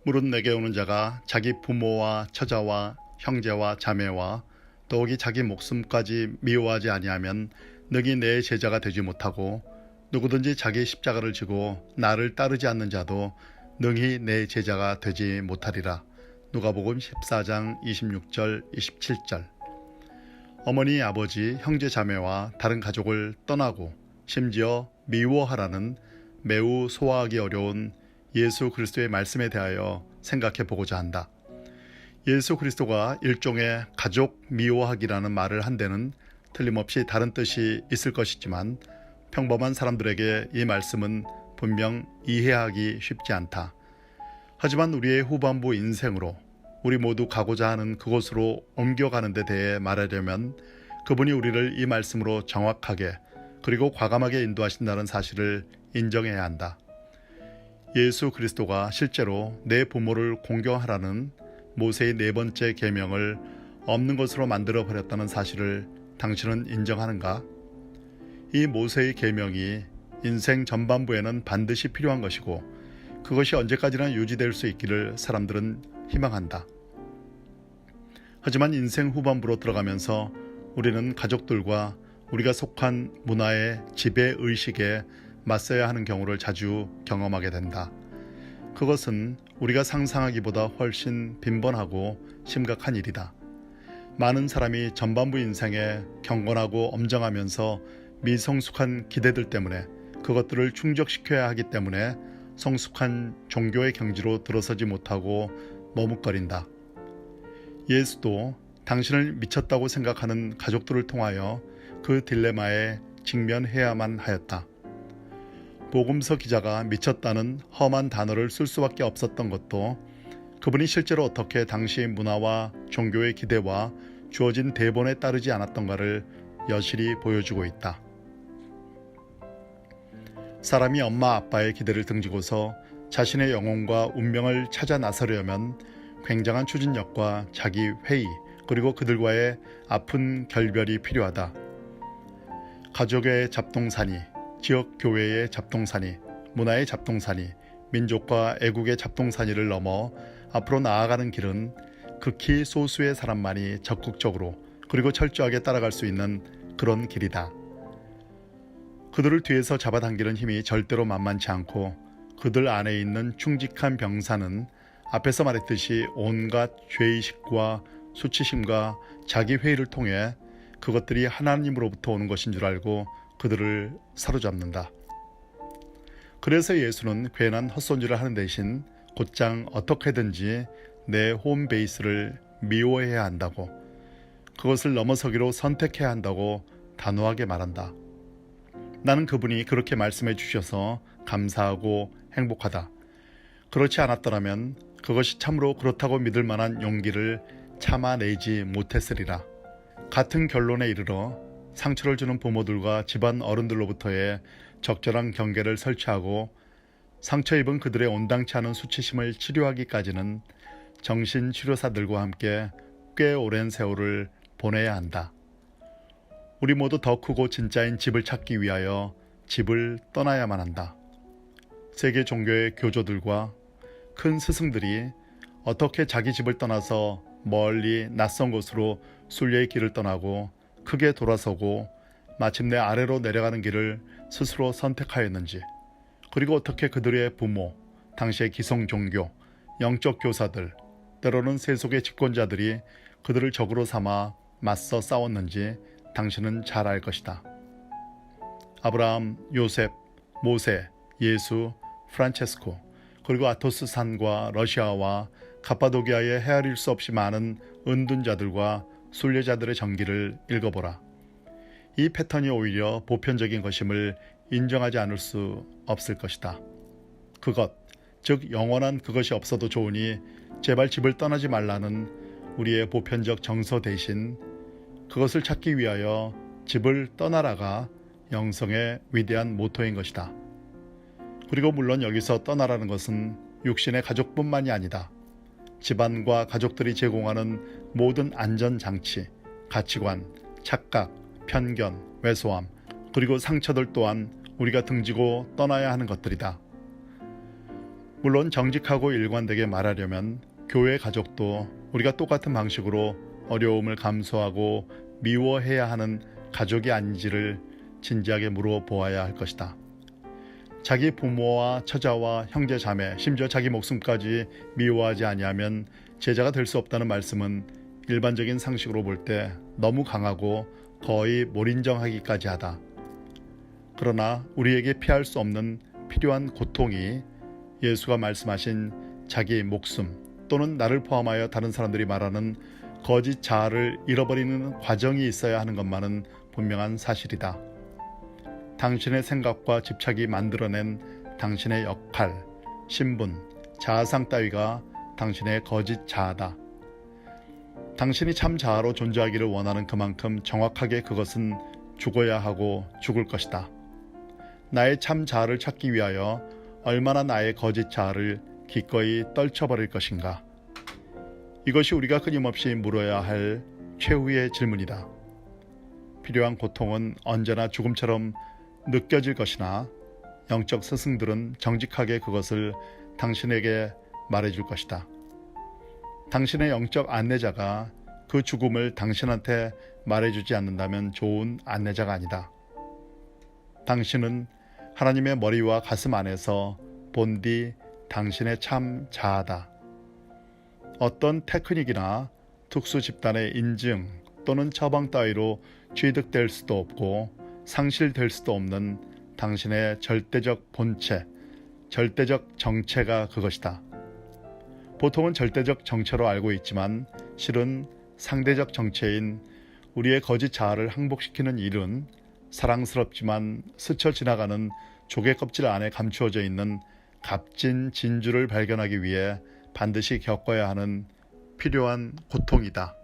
무릇 내게 오는 자가 자기 부모와 처자와 형제와 자매와 더욱이 자기 목숨까지 미워하지 아니하면 능히 내 제자가 되지 못하고, 누구든지 자기 십자가를 지고 나를 따르지 않는 자도 능히 내 제자가 되지 못하리라. 누가복음 14장 26절 27절. 어머니, 아버지, 형제, 자매와 다른 가족을 떠나고 심지어 미워하라는 매우 소화하기 어려운 예수 그리스도의 말씀에 대하여 생각해 보고자 한다. 예수 그리스도가 일종의 가족 미워하기라는 말을 한 데는 틀림없이 다른 뜻이 있을 것이지만, 평범한 사람들에게 이 말씀은 분명 이해하기 쉽지 않다. 하지만 우리의 후반부 인생으로 우리 모두 가고자 하는 그곳으로 옮겨가는 데 대해 말하려면 그분이 우리를 이 말씀으로 정확하게 그리고 과감하게 인도하신다는 사실을 인정해야 한다. 예수 그리스도가 실제로 내 부모를 공경하라는 모세의 네 번째 계명을 없는 것으로 만들어 버렸다는 사실을 당신은 인정하는가? 이 모세의 계명이 인생 전반부에는 반드시 필요한 것이고, 그것이 언제까지나 유지될 수 있기를 사람들은 희망한다. 하지만 인생 후반부로 들어가면서 우리는 가족들과 우리가 속한 문화의 지배의식에 맞서야 하는 경우를 자주 경험하게 된다. 그것은 우리가 상상하기보다 훨씬 빈번하고 심각한 일이다. 많은 사람이 전반부 인생에 경건하고 엄정하면서 미성숙한 기대들 때문에 그것들을 충족시켜야 하기 때문에 성숙한 종교의 경지로 들어서지 못하고 머뭇거린다. 예수도 당신을 미쳤다고 생각하는 가족들을 통하여 그 딜레마에 직면해야만 하였다. 복음서 기자가 미쳤다는 험한 단어를 쓸 수밖에 없었던 것도 그분이 실제로 어떻게 당시 문화와 종교의 기대와 주어진 대본에 따르지 않았던가를 여실히 보여주고 있다. 사람이 엄마 아빠의 기대를 등지고서 자신의 영혼과 운명을 찾아 나서려면 굉장한 추진력과 자기 회의, 그리고 그들과의 아픈 결별이 필요하다. 가족의 잡동사니, 지역 교회의 잡동사니, 문화의 잡동사니, 민족과 애국의 잡동사니를 넘어 앞으로 나아가는 길은 극히 소수의 사람만이 적극적으로 그리고 철저하게 따라갈 수 있는 그런 길이다. 그들을 뒤에서 잡아당기는 힘이 절대로 만만치 않고, 그들 안에 있는 충직한 병사는 앞에서 말했듯이 온갖 죄의식과 수치심과 자기 회의를 통해 그것들이 하나님으로부터 오는 것인 줄 알고 그들을 사로잡는다. 그래서 예수는 괜한 헛손질을 하는 대신 곧장 어떻게든지 내 홈베이스를 미워해야 한다고, 그것을 넘어서기로 선택해야 한다고 단호하게 말한다. 나는 그분이 그렇게 말씀해 주셔서 감사하고 행복하다. 그렇지 않았더라면 그것이 참으로 그렇다고 믿을 만한 용기를 참아내지 못했으리라. 같은 결론에 이르러 상처를 주는 부모들과 집안 어른들로부터의 적절한 경계를 설치하고 상처 입은 그들의 온당치 않은 수치심을 치료하기까지는 정신치료사들과 함께 꽤 오랜 세월을 보내야 한다. 우리 모두 더 크고 진짜인 집을 찾기 위하여 집을 떠나야만 한다. 세계 종교의 교조들과 큰 스승들이 어떻게 자기 집을 떠나서 멀리 낯선 곳으로 순례의 길을 떠나고 크게 돌아서고 마침내 아래로 내려가는 길을 스스로 선택하였는지, 그리고 어떻게 그들의 부모, 당시의 기성 종교, 영적 교사들, 때로는 세속의 집권자들이 그들을 적으로 삼아 맞서 싸웠는지 당신은 잘 알 것이다. 아브라함, 요셉, 모세, 예수, 프란체스코, 그리고 아토스 산과 러시아와 가파도기아의 헤아릴 수 없이 많은 은둔자들과 순례자들의 전기를 읽어보라. 이 패턴이 오히려 보편적인 것임을 인정하지 않을 수 없을 것이다. 그것, 즉 영원한 그것이 없어도 좋으니 제발 집을 떠나지 말라는 우리의 보편적 정서 대신 그것을 찾기 위하여 집을 떠나라가 영성의 위대한 모토인 것이다. 그리고 물론 여기서 떠나라는 것은 육신의 가족뿐만이 아니다. 집안과 가족들이 제공하는 모든 안전장치, 가치관, 착각, 편견, 왜소함, 그리고 상처들 또한 우리가 등지고 떠나야 하는 것들이다. 물론 정직하고 일관되게 말하려면 교회 가족도 우리가 똑같은 방식으로 어려움을 감수하고 미워해야 하는 가족이 아닌지를 진지하게 물어보아야 할 것이다. 자기 부모와 처자와 형제 자매, 심지어 자기 목숨까지 미워하지 아니하면 제자가 될 수 없다는 말씀은 일반적인 상식으로 볼 때 너무 강하고 거의 몰인정하기까지 하다. 그러나 우리에게 피할 수 없는 필요한 고통이 예수가 말씀하신 자기 목숨 또는 나를 포함하여 다른 사람들이 말하는 거짓 자아를 잃어버리는 과정이 있어야 하는 것만은 분명한 사실이다. 당신의 생각과 집착이 만들어낸 당신의 역할, 신분, 자아상 따위가 당신의 거짓 자아다. 당신이 참 자아로 존재하기를 원하는 그만큼 정확하게 그것은 죽어야 하고 죽을 것이다. 나의 참 자아를 찾기 위하여 얼마나 나의 거짓 자아를 기꺼이 떨쳐버릴 것인가. 이것이 우리가 끊임없이 물어야 할 최후의 질문이다. 필요한 고통은 언제나 죽음처럼 느껴질 것이나 영적 스승들은 정직하게 그것을 당신에게 말해줄 것이다. 당신의 영적 안내자가 그 죽음을 당신한테 말해주지 않는다면 좋은 안내자가 아니다. 당신은 하나님의 머리와 가슴 안에서 본디 당신의 참 자아다. 어떤 테크닉이나 특수 집단의 인증 또는 처방 따위로 취득될 수도 없고 상실될 수도 없는 당신의 절대적 본체, 절대적 정체가 그것이다. 보통은 절대적 정체로 알고 있지만 실은 상대적 정체인 우리의 거짓 자아를 항복시키는 일은 사랑스럽지만 스쳐 지나가는 조개 껍질 안에 감추어져 있는 값진 진주를 발견하기 위해 반드시 겪어야 하는 필요한 고통이다.